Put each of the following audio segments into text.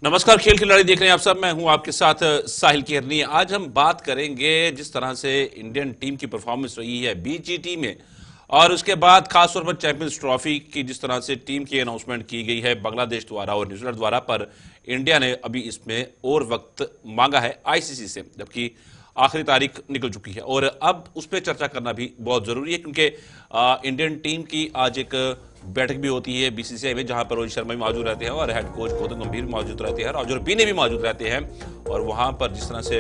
नमस्कार, खेल खिलाड़ी देख रहे हैं आप सब। मैं हूं आपके साथ साहिल केरनी। आज हम बात करेंगे जिस तरह से इंडियन टीम की परफॉर्मेंस रही है बीजीटी में, और उसके बाद खासतौर पर चैंपियंस ट्रॉफी की जिस तरह से टीम की अनाउंसमेंट की गई है बांग्लादेश द्वारा और न्यूजीलैंड द्वारा, पर इंडिया ने अभी इसमें और वक्त मांगा है आईसीसी से, जबकि आखिरी तारीख निकल चुकी है और अब उस पर चर्चा करना भी बहुत जरूरी है, क्योंकि इंडियन टीम की आज एक बैठक भी होती है बीसीसीआई में, जहां पर रोहित शर्मा भी मौजूद रहते हैं और हेड कोच गौतम गंभीर भी मौजूद रहते हैं और अजहरुद्दीन भी मौजूद रहते हैं। और वहां पर जिस तरह से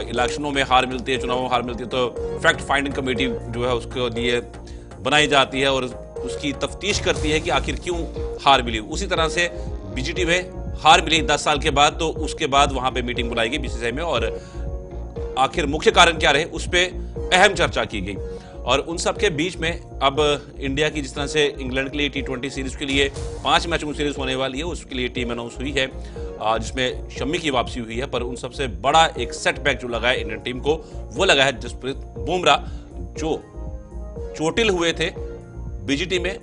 इलेक्शनों में हार मिलती है, चुनावों में हार मिलती है, तो फैक्ट फाइंडिंग कमेटी जो है उसके लिए बनाई जाती है और उसकी तफ्तीश करती है कि आखिर क्यों हार मिली। उसी तरह से बीजीटी में हार मिली 10 साल के बाद, तो उसके बाद वहां पे मीटिंग बुलाई गई बीसीसीआई में और आखिर मुख्य कारण क्या रहे उस पर अहम चर्चा की गई। और उन सब के बीच में अब इंडिया की जिस तरह से इंग्लैंड के लिए टी20 सीरीज के लिए 5 मैचों की सीरीज होने वाली है, उसके लिए टीम अनाउंस हुई है जिसमें शम्मी की वापसी हुई है। पर उन सबसे बड़ा एक सेटबैक जो लगा है इंडियन टीम को, वो लगा है जसप्रीत बुमराह, जो चोटिल हुए थे बीजीटी में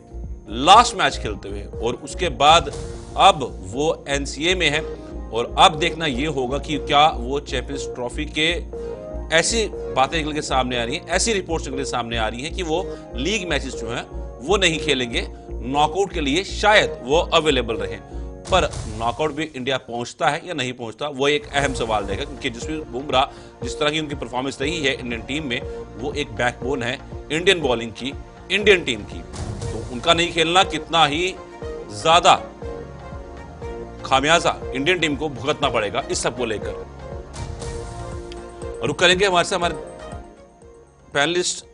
लास्ट मैच खेलते हुए, और उसके बाद अब वो एनसीए में है। और अब देखना यह होगा कि क्या वो चैंपियंस ट्रॉफी के ऐसी बातें निकल के सामने आ रही हैं, ऐसी रिपोर्ट्स निकल के सामने आ रही हैं कि वो लीग मैचेस जो हैं वो नहीं खेलेंगे, नॉकआउट के लिए शायद वो अवेलेबल रहें। पर नॉकआउट भी इंडिया पहुंचता है या नहीं पहुंचता, वो एक अहम सवाल रहेगा, क्योंकि जसप्रीत बुमराह जिस तरह की उनकी परफॉर्मेंस रही है इंडियन टीम में, वो एक बैकबोन है इंडियन बॉलिंग की, इंडियन टीम की। तो उनका नहीं खेलना कितना ही ज्यादा खामियाजा इंडियन टीम को भुगतना पड़ेगा, इस सबको लेकर रुक करेंगे। हमारे से हमारे पैनलिस्ट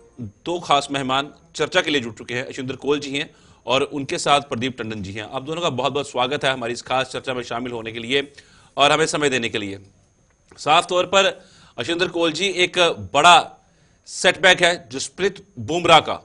दो खास मेहमान चर्चा के लिए जुट चुके हैं। अशिंदर कोल जी हैं और उनके साथ प्रदीप टंडन जी हैं। आप दोनों का बहुत बहुत स्वागत है हमारी इस खास चर्चा में शामिल होने के लिए और हमें समय देने के लिए। साफ तौर पर अशिंदर कोल जी, एक बड़ा सेटबैक है जसप्रीत बुमराह का।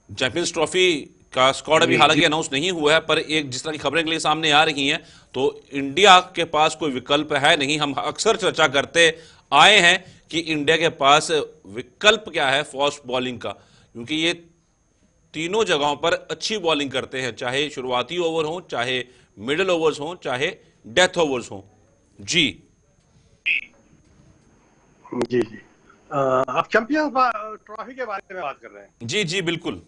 चैंपियंस ट्रॉफी का स्क्वाड अभी हालांकि अनाउंस नहीं हुआ है, पर एक जिस तरह की खबरें के लिए सामने आ रही हैं, तो इंडिया के पास कोई विकल्प है नहीं। हम अक्सर चर्चा करते आए हैं कि इंडिया के पास विकल्प क्या है फास्ट बॉलिंग का, क्योंकि ये तीनों जगहों पर अच्छी बॉलिंग करते हैं, चाहे शुरुआती ओवर हो, चाहे मिडिल ओवर्स हो, चाहे डेथ ओवर्स हो। जी जी जी आप चैंपियंस ट्रॉफी के बारे में बात कर रहे हैं। जी जी बिल्कुल।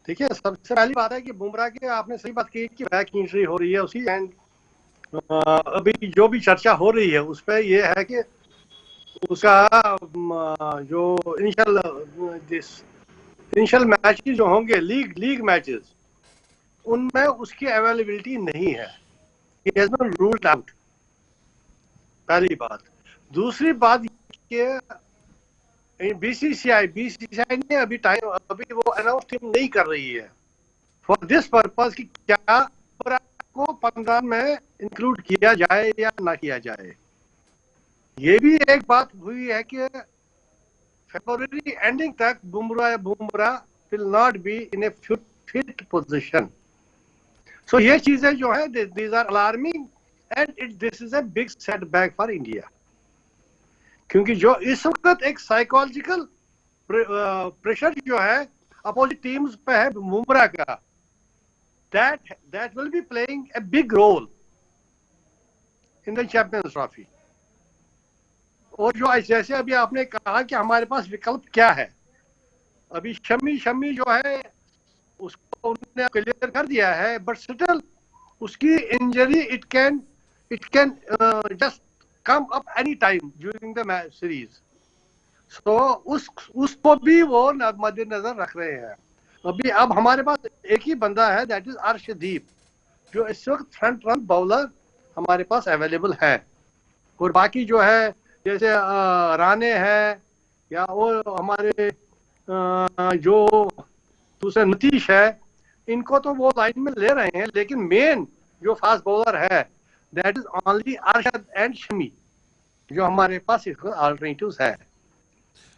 देखिए, सबसे पहली बात है कि बुमराह की आपने सही बात की कि बैक इंजरी हो रही है उसी, एंड अभी जो भी चर्चा हो रही है उस पर यह है कि उसका जो इनिशियल मैचेस जो होंगे, लीग मैचेस, उनमें उसकी अवेलेबिलिटी नहीं है। He has been ruled out, पहली बात। दूसरी बात कि बीसीसीआई ने अभी वो अनाउंस नहीं कर रही है फॉर दिस पर्पस कि क्या को 15 में इंक्लूड किया जाए या ना किया जाए। ये भी एक बात हुई है कि फरवरी एंडिंग तक Bumrah will not be in a fit position. So ये चीजें जो है, these are alarming and this is a big setback for India, क्योंकि जो इस वक्त एक साइकोलॉजिकल प्रेशर जो है अपोजिट टीम्स पे है बुमराह का, that will be playing a big role in the Champions Trophy। और जो जैसे अभी आपने कहा कि हमारे पास विकल्प क्या है, अभी शम्मी जो है उसको उन्होंने क्लियर कर दिया है, बट स्टिल उसकी injury it can just come up any time during the match series. So उसको भी वो मद्देनजर रख रहे हैं। अभी अब हमारे पास एक ही बंदा है, दैट इज अर्शदीप, जो इस वक्त फ्रंट रन बॉलर हमारे पास अवेलेबल है। और बाकी जो है जैसे राणे है या और हमारे जो दूसरे नीतीश है, इनको तो वो लाइन में ले रहे हैं, लेकिन मेन जो फास्ट बॉलर है that is only Arshad and Shami, जो हमारे पास अल्टरनेटिव्स है।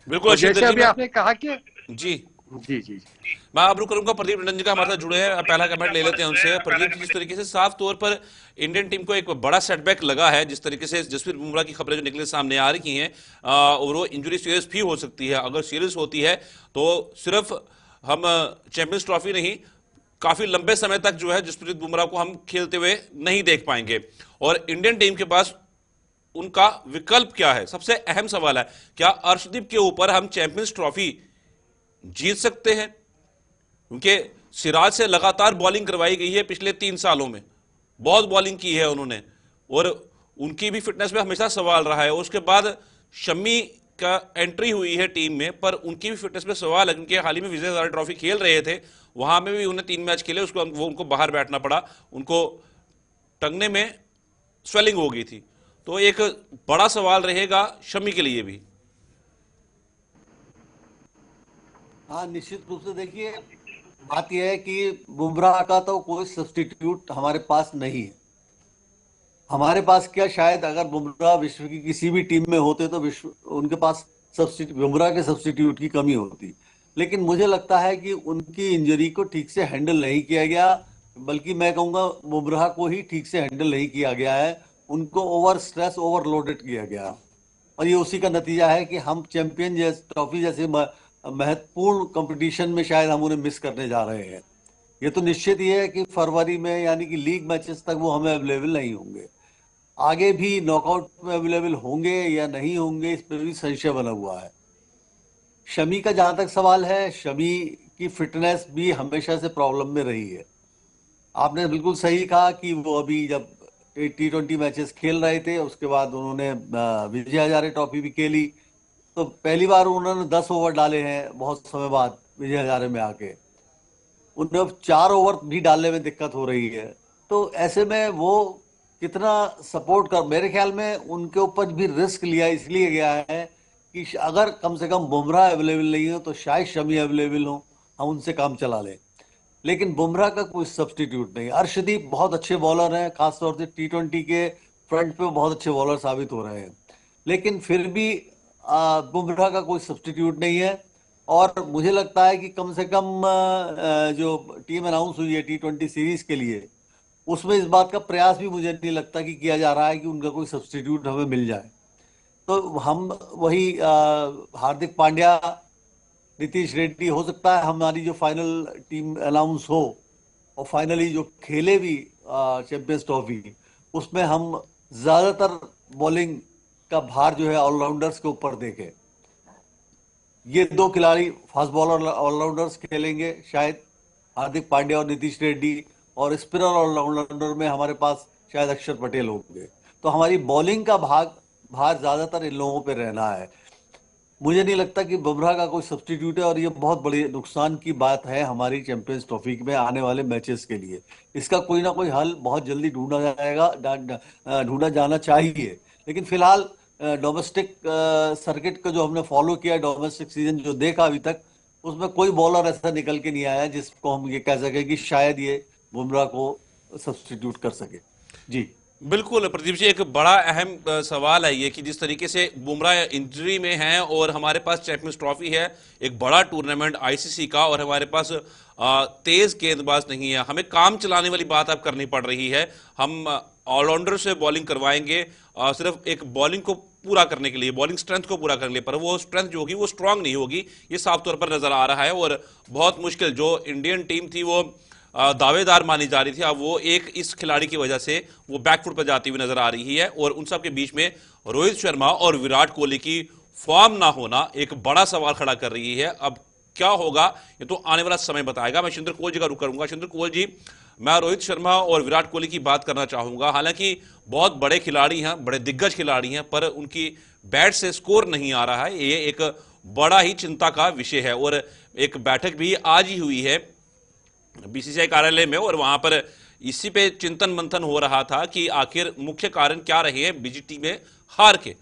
बिल्कुल। जैसे अभी आपने कहा कि जी जी जी जी मैं अब रुक करूंगा। प्रदीप टंडन जी का हमारे साथ जुड़े हैं, पहला कमेंट ले लेते हैं उनसे। प्रदीप जी, जिस तरीके से साफ तौर पर इंडियन टीम को एक बड़ा सेटबैक लगा है, जिस तरीके से जसप्रीत बुमराह की खबरें जो निकले सामने आ रही हैं, और वो इंजरी सीरियस भी हो सकती है। अगर सीरियस होती है तो सिर्फ हम चैंपियंस ट्रॉफी नहीं, काफी लंबे समय तक जो है जसप्रीत बुमराह को हम खेलते हुए नहीं देख पाएंगे। और इंडियन टीम के पास उनका विकल्प क्या है, सबसे अहम सवाल है। क्या अर्शदीप के ऊपर हम चैंपियंस ट्रॉफी जीत सकते हैं? क्योंकि सिराज से लगातार बॉलिंग करवाई गई है पिछले 3 सालों में, बहुत बॉलिंग की है उन्होंने, और उनकी भी फिटनेस में हमेशा सवाल रहा है। उसके बाद शमी का एंट्री हुई है टीम में, पर उनकी भी फिटनेस में सवाल है, क्योंकि हाल ही में विजय हजारे ट्रॉफी खेल रहे थे, वहां में भी उन्हें 3 मैच खेले, उसको वो उनको बाहर बैठना पड़ा, उनको टंगने में स्वेलिंग हो गई थी। तो एक बड़ा सवाल रहेगा शमी के लिए भी। हाँ, निश्चित रूप से देखिए, बात यह है कि बुमराह का तो कोई सब्स्टिट्यूट हमारे पास नहीं है। हमारे पास क्या, शायद अगर बुमराह विश्व की किसी भी टीम में होते तो विश्व उनके पास बुमराह के सब्स्टिट्यूट की कमी होती। लेकिन मुझे लगता है कि उनकी इंजरी को ठीक से हैंडल नहीं किया गया, बल्कि मैं कहूंगा बुमराह को ही ठीक से हैंडल नहीं किया गया है। उनको ओवर स्ट्रेस, ओवरलोडेड किया गया, और ये उसी का नतीजा है कि हम चैंपियन जैसे ट्रॉफी जैसे महत्वपूर्ण कंपटीशन में शायद हम उन्हें मिस करने जा रहे हैं। ये तो निश्चित ही है कि फरवरी में, यानी कि लीग मैचेस तक वो हमें अवेलेबल नहीं होंगे। आगे भी नॉकआउट में अवेलेबल होंगे या नहीं होंगे, इस पर भी संशय बना हुआ है। शमी का जहां तक सवाल है, शमी की फिटनेस भी हमेशा से प्रॉब्लम में रही है। आपने बिल्कुल सही कहा कि वो अभी जब T20 मैचेस खेल रहे थे, उसके बाद उन्होंने विजय हजारे ट्रॉफी भी खेली, तो पहली बार उन्होंने 10 ओवर डाले हैं बहुत समय बाद विजय हजारे में आके। उन्हें अब 4 ओवर भी डालने में दिक्कत हो रही है। तो ऐसे में वो कितना सपोर्ट कर, मेरे ख्याल में उनके ऊपर भी रिस्क लिया इसलिए गया है कि अगर कम से कम बुमराह अवेलेबल नहीं हो तो शायद शमी अवेलेबल हो, हम उनसे काम चला लें। लेकिन बुमराह का कोई सब्स्टिट्यूट नहीं। अर्शदीप बहुत अच्छे बॉलर हैं, खासतौर से T20 के फ्रंट पे बहुत अच्छे बॉलर साबित हो रहे हैं, लेकिन फिर भी बुमराह का कोई सब्स्टिट्यूट नहीं है। और मुझे लगता है कि कम से कम जो टीम अनाउंस हुई है T20 सीरीज के लिए, उसमें इस बात का प्रयास भी मुझे नहीं लगता कि किया जा रहा है कि उनका कोई सब्स्टिट्यूट हमें मिल जाए। तो हम वही हार्दिक पांड्या, नीतीश रेड्डी, हो सकता है हमारी जो फाइनल टीम अनाउंस हो और फाइनली जो खेले भी चैंपियंस ट्रॉफी, उसमें हम ज्यादातर बॉलिंग का भार जो है ऑलराउंडर्स के ऊपर देखें। ये 2 खिलाड़ी फास्ट बॉलर ऑलराउंडर्स खेलेंगे शायद, हार्दिक पांड्या और नीतीश रेड्डी, और स्पिनर ऑलराउंडर में हमारे पास शायद अक्षर पटेल होंगे। तो हमारी बॉलिंग का भार ज्यादातर इन लोगों पे रहना है। मुझे नहीं लगता कि बुमराह का कोई सब्स्टिट्यूट है, और ये बहुत बड़ी नुकसान की बात है हमारी चैंपियंस ट्रॉफी में आने वाले मैचेस के लिए। इसका कोई ना कोई हल बहुत जल्दी ढूंढा जाएगा, ढूंढा जाना चाहिए। लेकिन फिलहाल डोमेस्टिक सर्किट को जो हमने फॉलो किया, डोमेस्टिक सीजन जो देखा अभी तक, उसमें कोई बॉलर ऐसा निकल के नहीं आया जिसको हम ये कह सके कि शायद ये बुमराह को सब्स्टिट्यूट कर सके। जी बिल्कुल प्रदीप जी, एक बड़ा अहम सवाल है ये कि जिस तरीके से बुमराह इंजरी में हैं और हमारे पास चैंपियंस ट्रॉफी है, एक बड़ा टूर्नामेंट आईसीसी का, और हमारे पास तेज गेंदबाज नहीं है, हमें काम चलाने वाली बात अब करनी पड़ रही है। हम ऑलराउंडर से बॉलिंग करवाएंगे सिर्फ एक बॉलिंग को पूरा करने के लिए, बॉलिंग स्ट्रेंथ को पूरा करने, पर वो स्ट्रेंथ जो होगी वो स्ट्रांग नहीं होगी, ये साफ तौर पर नजर आ रहा है। और बहुत मुश्किल जो इंडियन टीम थी वो दावेदार मानी जा रही थी, अब वो एक इस खिलाड़ी की वजह से वो बैकफुट पर जाती हुई नजर आ रही है। और उन सब के बीच में रोहित शर्मा और विराट कोहली की फॉर्म ना होना एक बड़ा सवाल खड़ा कर रही है। अब क्या होगा ये तो आने वाला समय बताएगा। मैं शिंदर कोहली जी का रुख करूंगा। शिंदर कोहली जी, मैं रोहित शर्मा और विराट कोहली की बात करना चाहूंगा। हालांकि बहुत बड़े खिलाड़ी हैं, बड़े दिग्गज खिलाड़ी हैं, पर उनकी बैट से स्कोर नहीं आ रहा है, ये एक बड़ा ही चिंता का विषय है। और एक बैठक भी आज ही हुई है बीसीसीआई कार्यालय में, और वहां पर इसी पे चिंतन मंथन हो रहा था कि आखिर मुख्य कारण क्या रहे हैं बीजीटी में हार के।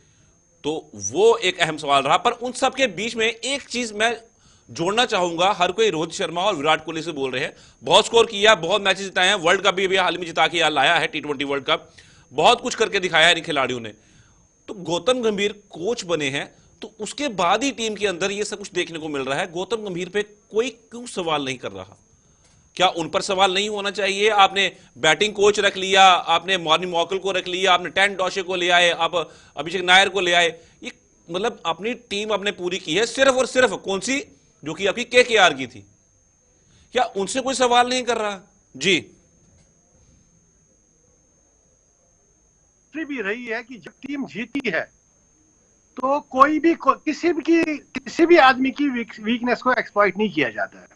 तो वो एक अहम सवाल रहा। पर उन सब के बीच में एक चीज मैं जोड़ना चाहूंगा। हर कोई रोहित शर्मा और विराट कोहली से बोल रहे हैं, बहुत स्कोर किया, बहुत मैचेस जिताए हैं, वर्ल्ड कप भी हाल में जिता के लाया है, T20 वर्ल्ड कप, बहुत कुछ करके दिखाया है इन खिलाड़ियों ने। तो गौतम गंभीर कोच बने हैं, तो उसके बाद ही टीम के अंदर ये सब कुछ देखने को मिल रहा है। गौतम गंभीर पे कोई क्यों सवाल नहीं कर रहा? क्या उन पर सवाल नहीं होना चाहिए? आपने बैटिंग कोच रख लिया, आपने मॉर्निंग मॉकल को रख लिया, आपने टेन डॉशे को ले आए, आप अभिषेक नायर को ले आए, ये मतलब अपनी टीम आपने पूरी की है, सिर्फ और सिर्फ कौन सी, जो कि आपकी KKR की थी। क्या उनसे कोई सवाल नहीं कर रहा? जी भी रही है कि जब टीम जीती है तो कोई भी किसी भी आदमी की वीकनेस को एक्सप्लॉइट नहीं किया जाता है।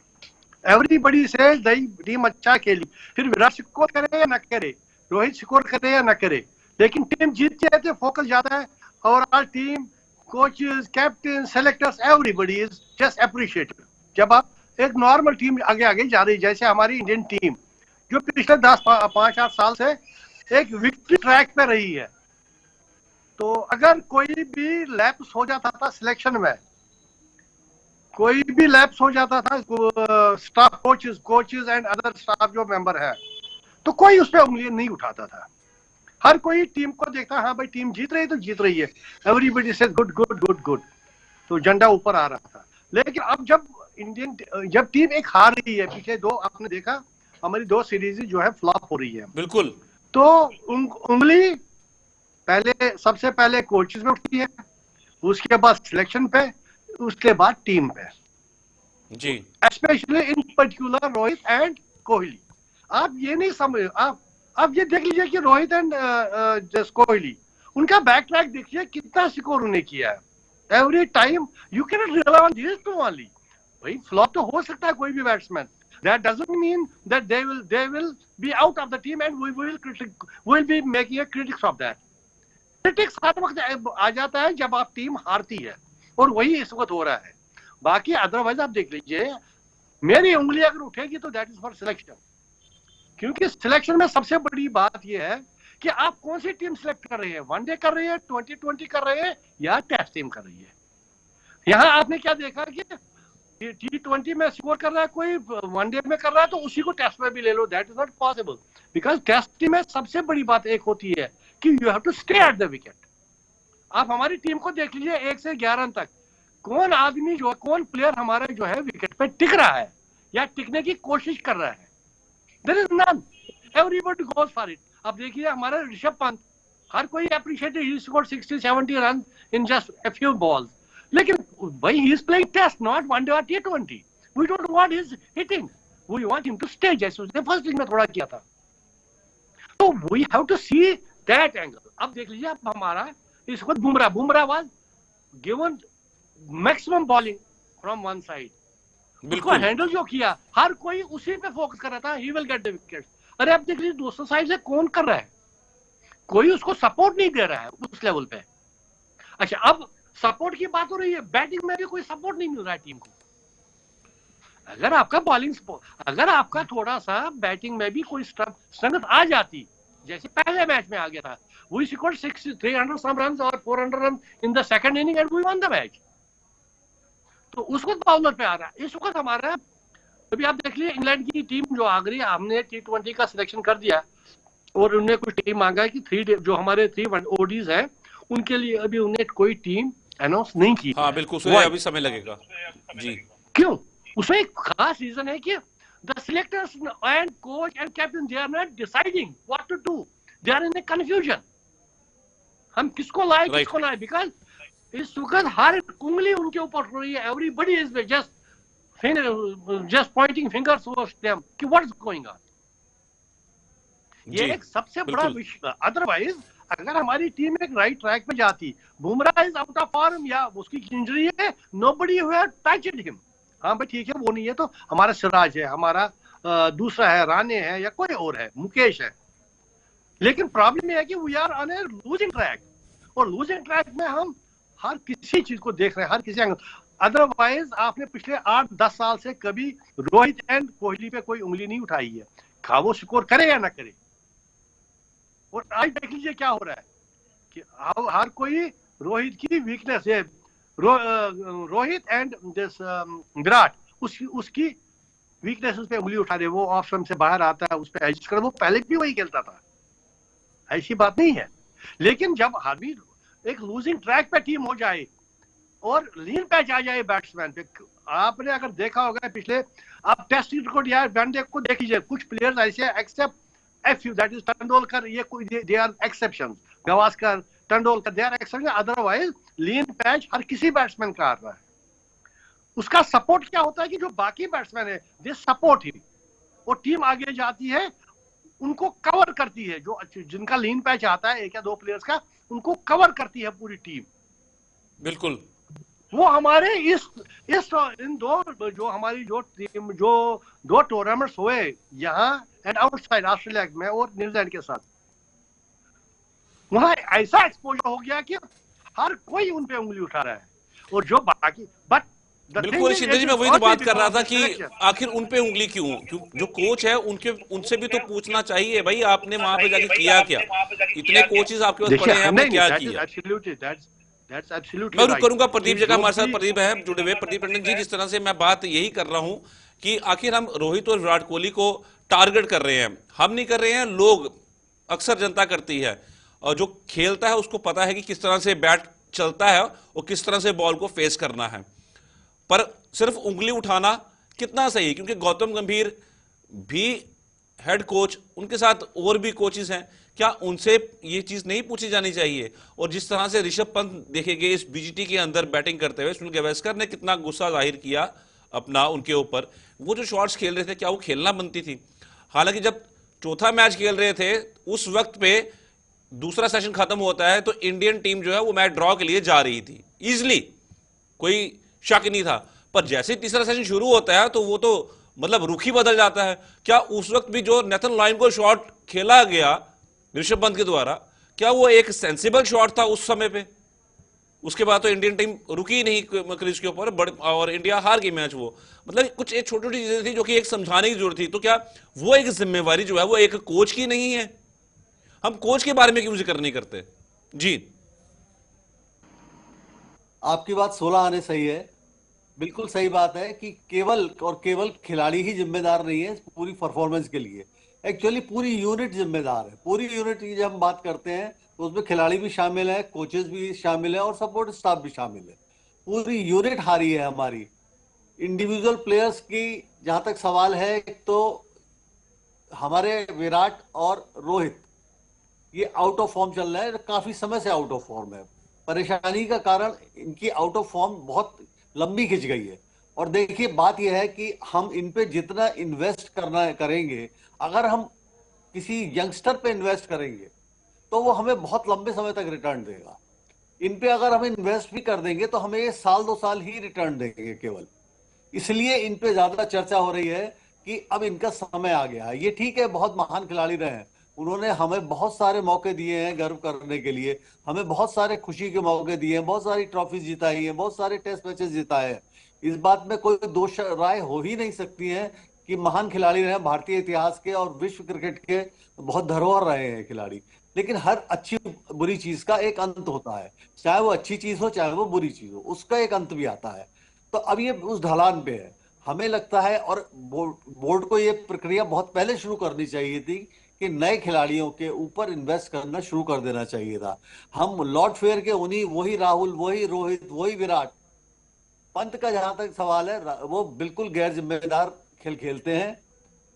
एवरीबडी से टीम अच्छा खेली, फिर विराट स्कोर करे या ना करे, रोहित स्कोर करे या ना करे, लेकिन टीम जीतती है तो फोकस जाता है। Overall team, coaches, captain, selectors, everybody is just appreciated. जब आप एक नॉर्मल टीम आगे आगे जा रही है, जैसे हमारी इंडियन टीम जो पिछले 5-8 साल से एक विक्ट्री ट्रैक पे रही है, तो अगर कोई भी लैप्स हो जाता था सिलेक्शन में, कोई भी लैप्स हो जाता था staff coaches and other staff जो मेंबर है, तो कोई उस पर उंगली नहीं उठाता था। हर कोई टीम को देखता, हाँ भाई टीम जीत रही है तो जीत रही है, एवरीबडी से गुड गुड गुड गुड, तो झंडा ऊपर आ रहा था। लेकिन अब जब टीम एक हार रही है, पीछे दो आपने देखा हमारी 2 सीरीज जो है फ्लॉप हो रही है, बिल्कुल। तो उंगली सबसे पहले कोचेस में उठती है, उसके बाद सिलेक्शन पे, उसके बाद टीम पे जी, specially in particular Rohit and Kohli. आप ये नहीं समझ, आप ये देख लीजिए कि रोहित एंड कोहली, उनका बैक ट्रैक देखिए कितना स्कोर उन्हें किया है। Every time you can not rely on this two only. भाई फ्लॉप तो हो सकता है कोई भी batsman, that doesn't mean that they will be out of the team and we will be making a critics of that. Critics हर वक्त आ जाता है जब आप टीम हारती है, और वही इस वक्त हो रहा है। बाकी अदरवाइज आप देख लीजिए, मेरी उंगली अगर उठेगी तो दैट इज फॉर सिलेक्शन, क्योंकि सिलेक्शन में सबसे बड़ी बात यह है कि आप कौन सी टीम सिलेक्ट कर रहे हैं, वनडे कर रहे हैं, 2020 कर रहे हैं, या टेस्ट टीम कर रही है। यहाँ आपने क्या देखा कि T20 में स्कोर कर रहा है कोई, वनडे में कर रहा है, तो उसी को टेस्ट में भी ले लो, that is not possible, because test team में सबसे बड़ी बात एक होती है कि you have to stay at the wicket. आप हमारी टीम को देख लीजिए 1 से 11 तक, कौन प्लेयर हमारे जो है विकेट पे टिक रहा है या टिकने की कोशिश कर रहा है, there is none, everybody goes for it. अब देखिए हमारा ऋषभ पंत, हर कोई appreciated, he scored 60-70 run in just a few balls, लेकिन भाई he is playing test, not one day और T20। We don't want his hitting, we want him to stay, जैसे उसने फर्स्ट इनिंग में थोड़ा किया था। तो we have to see that angle. अब देख लीजिए अब हमारा इस वक्त Bumrah was given maximum bowling from one side, उसको हैंडल जो किया, हर कोई उसी पे फोकस कर रहा था, he will get the wicket. अरे अब देख लीजिए दूसरी साइड से कौन कर रहा है, कोई उसको सपोर्ट नहीं दे रहा है उस लेवल पे। अच्छा, अब सपोर्ट की बात हो रही है, बैटिंग में भी कोई सपोर्ट नहीं मिल रहा है टीम को। अगर आपका थोड़ा सा बैटिंग में भी कोई स्ट्रेंथ आ जाती, जैसे पहले मैच में आ गया था, वी स्कोर्ड 300 सम रन्स और 400 run in the second inning and we won the match. तो उस वक्त बॉलर पे आ रहा है, इस वक्त हमारा, अभी आप देख लीजिए इंग्लैंड की टीम जो आ गई, हमने T20 का सिलेक्शन कर दिया और उन्हें कुछ टीम मांगा है कि जो हमारे 3 ODs है उनके लिए अभी उन्हें कोई टीम अनाउंस नहीं की। हाँ बिल्कुल, अभी समय लगेगा जी। क्यों? उसमें एक खास रीजन है कि the selectors and coach and captain, they are not deciding what to do, they are in a confusion। हम किसको लाए किसको लाए, बिकॉज इस वक्त हर उंगली उनके ऊपर हो रही है, everybody is just pointing fingers towards them कि व्हाट इज गोइंग ऑन। ये एक सबसे बड़ा विषय। अदरवाइज अगर हमारी टीम एक राइट ट्रैक पे जाती, Bumrah is out of form या उसकी इंजरी है, nobody who had touched him, हाँ भाई ठीक है वो नहीं है तो हमारा सिराज है, हमारा दूसरा है, राणे है, या कोई और है, मुकेश है। लेकिन प्रॉब्लम ये है कि we are on a losing track, और लूजिंग ट्रैक में हम हर किसी चीज को देख रहे हैं, हर किसी एंगल। अदरवाइज आपने पिछले 8-10 साल से कभी रोहित एंड कोहली पे कोई उंगली नहीं उठाई है, खा वो स्कोर करे या ना करे। और आज देख लीजिए क्या हो रहा है कि हर कोई रोहित की वीकनेस है, रोहित एंड दिस विराट, उसकी वीकनेस पे उंगली उठा दे, वो ऑफ स्टंप से बाहर आता है, उस पर एडजस्ट कर, वो पहले भी वही खेलता था, ऐसी बात नहीं है। लेकिन जब आदमी एक लूजिंग ट्रैक पे टीम हो जाए और लीन पैच आ जाए बैट्समैन पे, आपने अगर देखा होगा पिछले, आप टेस्ट क्रिकेट या वनडे को देख लीजिए, कुछ प्लेयर्स ऐसे except few, that is Tendulkar, ये कोई they are exceptions, Gavaskar, Tendulkar, they are exceptions, otherwise lean patch हर किसी बैट्समैन का आ रहा है। उसका सपोर्ट क्या होता है कि जो बाकी बैट्समैन है दे सपोर्ट ही, वो टीम आगे जाती है, उनको कवर करती है, जो जिनका लीन पैच आता है एक या दो प्लेयर्स का, उनको कवर करती है पूरी टीम। बिल्कुल। वो हमारे इस इन दो जो हमारी जो टीम जो दो टूर्नामेंट्स हुए यहाँ एंड आउटसाइड ऑस्ट्रेलिया में और न्यूजीलैंड के साथ, वहां ऐसा एक्सपोजर हो गया कि हर कोई उन पे उंगली उठा रहा है, और जो बाकी बट बिल्कुल शिंदे जी, मैं वही तो बात कर रहा था कि आखिर उन पे उंगली क्यों क्यों जो कोच है उनसे भी तो पूछना चाहिए भाई, आपने वहां पे जाके किया क्या? इतने कोचेस आपके पास पड़े हैं, आपने क्या किया? मैं रुक करूंगा, प्रदीप जगह हमारे साथ प्रदीप है जुड़े हुए। प्रदीप टंडन जी, जिस तरह से मैं बात यही कर रहा हूं कि आखिर हम रोहित और विराट कोहली को टारगेट कर रहे हैं, हम नहीं कर रहे हैं, लोग अक्सर जनता करती है, और जो खेलता है उसको पता है कि किस तरह से बैट चलता है और किस तरह से बॉल को फेस करना है। पर सिर्फ उंगली उठाना कितना सही है, क्योंकि गौतम गंभीर भी हेड कोच, उनके साथ और भी कोचेस हैं, क्या उनसे ये चीज नहीं पूछी जानी चाहिए? और जिस तरह से ऋषभ पंत देखे गए इस बीजीटी के अंदर बैटिंग करते हुए, सुनील गावस्कर ने कितना गुस्सा जाहिर किया अपना उनके ऊपर, वो जो शॉट्स खेल रहे थे क्या वो खेलना बनती थी? हालांकि जब चौथा मैच खेल रहे थे उस वक्त पे दूसरा सेशन खत्म होता है तो इंडियन टीम जो है वो मैच ड्रॉ के लिए जा रही थी इजिली, कोई शक नहीं था। पर जैसे तीसरा सेशन शुरू होता है तो वो तो मतलब रुख ही बदल जाता है। क्या उस वक्त भी जो नेथन लायन को शॉट खेला गया ऋषभ पंत के द्वारा, क्या वो एक सेंसिबल शॉट था उस समय पे? उसके बाद तो इंडियन टीम रुकी नहीं क्रीज के ऊपर और इंडिया हार गई मैच। वो मतलब कुछ एक छोटी छोटी चीजें थी जो कि एक समझाने की जरूरत थी। तो क्या वो एक जिम्मेवारी जो है वो एक कोच की नहीं है? हम कोच के बारे में क्यों जिक्र नहीं करते? जी, आपकी बात 16 आने सही है, बिल्कुल सही बात है कि केवल और केवल खिलाड़ी ही जिम्मेदार नहीं है पूरी परफॉर्मेंस के लिए। एक्चुअली पूरी यूनिट जिम्मेदार है। पूरी यूनिट की जब हम बात करते हैं तो उसमें खिलाड़ी भी शामिल है, कोचेस भी शामिल है और सपोर्ट स्टाफ भी शामिल है। पूरी यूनिट हारी है हमारी। इंडिविजुअल प्लेयर्स की जहां तक सवाल है तो हमारे विराट और रोहित ये आउट ऑफ फॉर्म चल रहा है, काफी समय से आउट ऑफ फॉर्म है। परेशानी का कारण इनकी आउट ऑफ फॉर्म बहुत लंबी खिंच गई है। और देखिए बात यह है कि हम इन पे जितना इन्वेस्ट करना करेंगे, अगर हम किसी यंगस्टर पे इन्वेस्ट करेंगे तो वो हमें बहुत लंबे समय तक रिटर्न देगा। इन पे अगर हम इन्वेस्ट भी कर देंगे तो हमें ये साल 2 साल ही रिटर्न देंगे केवल। इसलिए इन पे ज्यादा चर्चा हो रही है कि अब इनका समय आ गया है। ये ठीक है, बहुत महान खिलाड़ी रहे हैं, उन्होंने हमें बहुत सारे मौके दिए हैं गर्व करने के लिए, हमें बहुत सारे खुशी के मौके दिए हैं, बहुत सारी ट्रॉफी जिताई है, बहुत सारे टेस्ट मैचेस जिताए हैं। इस बात में कोई दोष राय हो ही नहीं सकती है कि महान खिलाड़ी रहे, भारतीय इतिहास के और विश्व क्रिकेट के बहुत धरोहर रहे हैं खिलाड़ी। लेकिन हर अच्छी बुरी चीज का एक अंत होता है, चाहे वो अच्छी चीज हो चाहे वो बुरी चीज हो, उसका एक अंत भी आता है। तो अब ये उस ढलान पे है हमें लगता है। और बोर्ड को ये प्रक्रिया बहुत पहले शुरू करनी चाहिए थी कि नए खिलाड़ियों के ऊपर इन्वेस्ट करना शुरू कर देना चाहिए था। हम लॉर्ड फेयर के उन्हीं वही राहुल, वही रोहित, वही विराट, पंत का जहां तक सवाल है वो बिल्कुल गैर जिम्मेदार खेल खेलते हैं।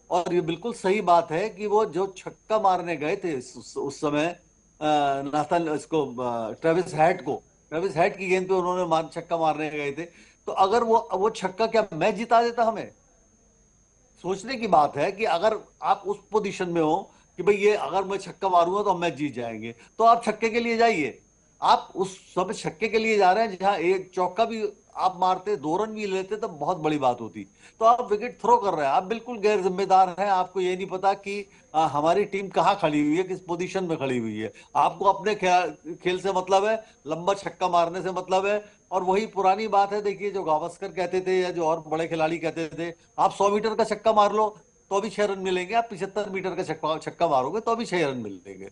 और ये बिल्कुल सही बात है कि वो जो छक्का मारने गए थे उस समय नाथन इसको ट्रेविस हेड की गेंद पे उन्होंने छक्का मारने गए थे। तो अगर वो छक्का क्या मैच जिता देता? हमें सोचने की बात है कि अगर आप उस पोजीशन में हो कि भाई ये अगर मैं छक्का मारूंगा तो हम मैच जीत जाएंगे, तो आप छक्के के लिए जाइए। आप उस समय छक्के के लिए जा रहे हैं जहां एक चौका भी आप मारते, 2 रन भी लेते तो बहुत बड़ी बात होती। तो आप विकेट थ्रो कर रहे हैं, आप बिल्कुल गैर जिम्मेदार हैं। आपको ये नहीं पता कि हमारी टीम कहाँ खड़ी हुई है, किस पोजीशन में खड़ी हुई है। आपको अपने खेल से मतलब है, लंबा छक्का मारने से मतलब है। और वही पुरानी बात है, देखिए जो गावस्कर कहते थे या जो और बड़े खिलाड़ी कहते थे, आप 100 मीटर का छक्का मार लो तो भी 6 रन मिलेंगे, आप 75 मीटर का छक्का मारोगे तो भी 6 रन मिलेंगे।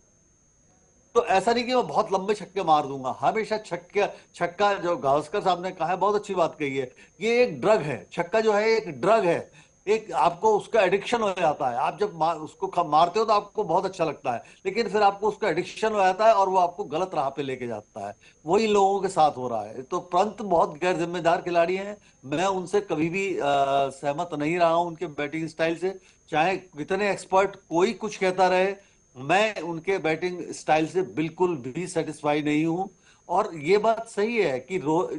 तो ऐसा नहीं कि मैं बहुत लंबे छक्के मार दूंगा, हमेशा छक्का जो गावस्कर साहब ने कहा है, बहुत अच्छी बात कही है, ये एक ड्रग है। छक्का जो है एक ड्रग है, एक आपको उसका एडिक्शन हो जाता है। आप जब उसको मारते हो तो आपको बहुत अच्छा लगता है, लेकिन फिर आपको उसका एडिक्शन हो जाता है और वो आपको गलत राह पे लेके जाता है। वही लोगों के साथ हो रहा है। तो पंत बहुत गैर जिम्मेदार खिलाड़ी हैं, मैं उनसे कभी भी सहमत नहीं रहा हूं उनके बैटिंग स्टाइल से। चाहे कितने एक्सपर्ट कोई कुछ कहता रहे, मैं उनके बैटिंग स्टाइल से बिल्कुल भी सेटिस्फाई नहीं हूं। और ये बात सही है कि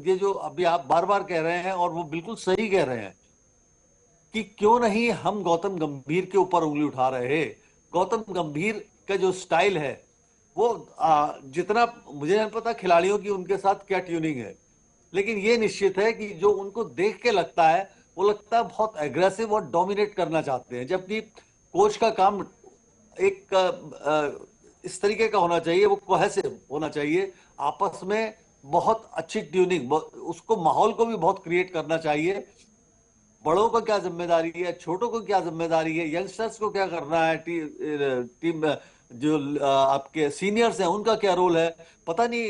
ये जो अभी आप बार बार कह रहे हैं और वो बिल्कुल सही कह रहे हैं कि क्यों नहीं हम गौतम गंभीर के ऊपर उंगली उठा रहे हैं। गौतम गंभीर का जो स्टाइल है वो जितना मुझे नहीं पता खिलाड़ियों की उनके साथ क्या ट्यूनिंग है, लेकिन ये निश्चित है कि जो उनको देख के लगता है वो लगता है बहुत एग्रेसिव और डोमिनेट करना चाहते हैं, जबकि कोच का काम एक इस तरीके का होना चाहिए, वो कोहेसिव होना चाहिए, आपस में बहुत अच्छी ट्यूनिंग, उसको माहौल को भी बहुत क्रिएट करना चाहिए। बड़ों को क्या जिम्मेदारी है, छोटों को क्या जिम्मेदारी है, यंगस्टर्स को क्या करना है, टीम जो आपके सीनियर्स हैं उनका क्या रोल है, पता नहीं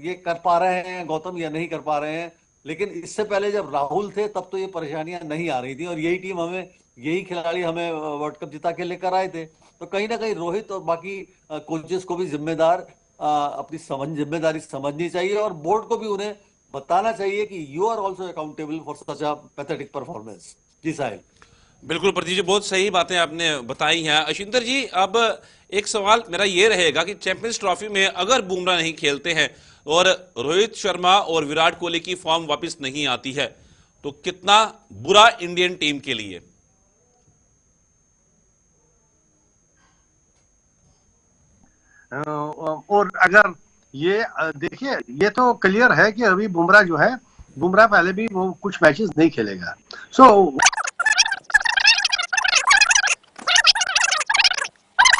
ये कर पा रहे हैं गौतम या नहीं कर पा रहे हैं। लेकिन इससे पहले जब राहुल थे तब तो ये परेशानियां नहीं आ रही थी और यही टीम हमें, यही खिलाड़ी हमें वर्ल्ड कप जिता के लेकर आए थे। तो कहीं ना कहीं रोहित और बाकी कोचेस को भी अपनी जिम्मेदारी समझनी चाहिए और बोर्ड को भी उन्हें बताना चाहिए कि you are also accountable for such a pathetic performance. जी साहिल। बिल्कुल प्रदीप जी, बहुत सही बातें आपने बताई हैं। अशिंदर जी, अब एक सवाल मेरा ये रहेगा कि चैंपियंस ट्रॉफी में अगर बुमराह नहीं खेलते हैं और रोहित शर्मा और विराट कोहली की फॉर्म वापस नहीं आती है तो कितना बुरा इंडियन टीम के लिए? और अगर ये देखिए, ये तो क्लियर है कि अभी बुमराह जो है, बुमराह पहले भी वो कुछ मैचेस नहीं खेलेगा।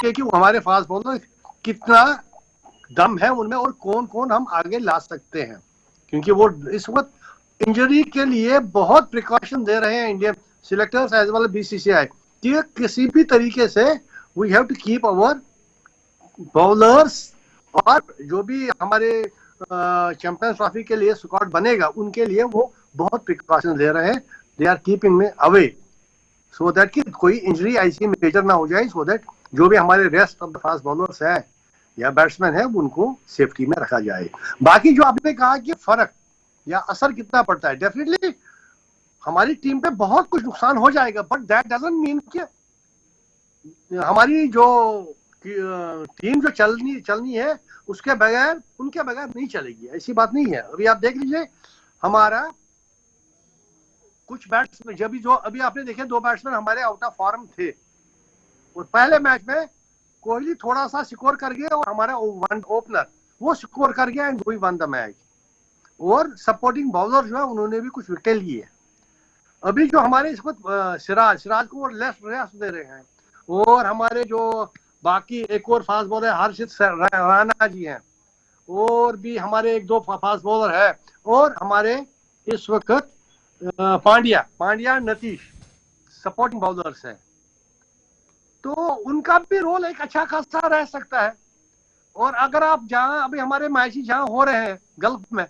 कि हमारे फास्ट बॉलर कितना दम है उनमें और कौन कौन हम आगे ला सकते हैं, क्योंकि वो इस वक्त इंजरी के लिए बहुत प्रिकॉशन दे रहे हैं Indian selectors as well BCCI कि किसी भी तरीके से we have to keep our bowlers, और जो भी हमारे चैंपियंस ट्रॉफी के लिए स्क्वाड बनेगा उनके लिए वो बहुत प्रिकॉशन ले रहे हैं। दे आर कीपिंग में अवे सो दैट कि कोई इंजरी ऐसी मेजर ना हो जाए, सो दैट जो भी हमारे rest of the fast bowlers है या बैट्समैन है उनको सेफ्टी में रखा जाए। बाकी जो आपने कहा कि फर्क या असर कितना पड़ता है, डेफिनेटली हमारी टीम पे बहुत कुछ नुकसान हो जाएगा, बट दैट डजंट मीन कि हमारी जो टीम जो चलनी है उसके बगैर, उनके बगैर नहीं चलेगी, ऐसी बात नहीं है। अभी आप देख लीजिए हमारा कुछ बैट्समैन, जब जो अभी आपने देखे 2 बैट्समैन हमारे आउट ऑफ फॉर्म थे और पहले मैच में कोहली थोड़ा सा स्कोर कर गया और हमारा ओपनर वो स्कोर कर गया and we won the match, और सपोर्टिंग बॉलर जो है उन्होंने भी कुछ विकेट लिए। अभी जो हमारे इस वक्त सिराज को रेस्ट दे रहे हैं, और हमारे जो बाकी एक और फास्ट बॉलर हर्षित राणा जी हैं, और भी हमारे 1-2 फास्ट बॉलर है, और हमारे इस वक्त पांड्या नीतीश सपोर्टिंग बॉलर्स हैं, तो उनका भी रोल एक अच्छा खासा रह सकता है। और अगर आप जहां अभी हमारे मैच जहां हो रहे हैं गल्फ में,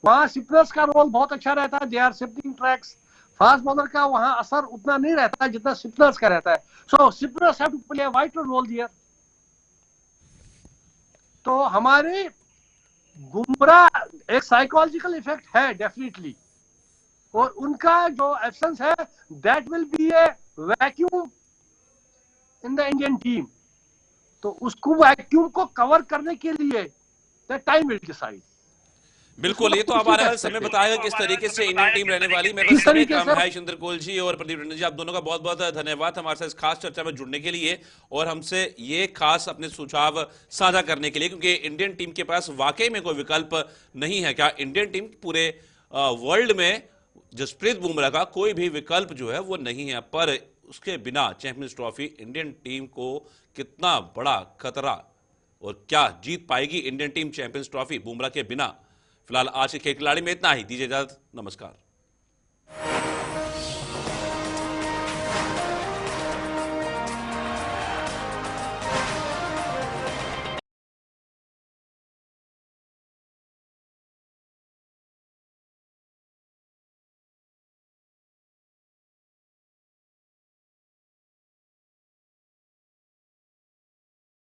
वहां स्पिनर्स का रोल बहुत अच्छा रहता है, they are shifting tracks, fast bowler का वहां असर उतना नहीं रहता है जितना स्पिनर्स का रहता है। So spinners have to play a vital role there. तो हमारे बुमराह एक साइकोलॉजिकल इफेक्ट है डेफिनेटली, और उनका जो एब्सेंस है that will be A vacuum in the Indian team. तो उसको वैक्यूम को कवर करने के लिए द टाइम विल डिसाइड। बिल्कुल, ये तो हमारे वाले समय बताएगा किस तरीके से इंडियन टीम रहने वाली। मेरे पास समय कम है। अशिंदर कोहली जी और प्रदीप रंजन जी, आप दोनों का बहुत बहुत धन्यवाद हमारे साथ इस खास चर्चा में जुड़ने के लिए और हमसे ये खास अपने सुझाव साझा करने के लिए, क्योंकि इंडियन टीम के पास वाकई में कोई विकल्प नहीं है। क्या इंडियन टीम पूरे वर्ल्ड में जसप्रीत बुमराह का कोई भी विकल्प जो है वो नहीं है, पर उसके बिना चैंपियंस ट्रॉफी इंडियन टीम को कितना बड़ा खतरा, और क्या जीत पाएगी Indian team champions trophy Bumrah के बिना? फिलहाल आज के खिलाड़ी में इतना ही, दीजिए इजाजत, नमस्कार।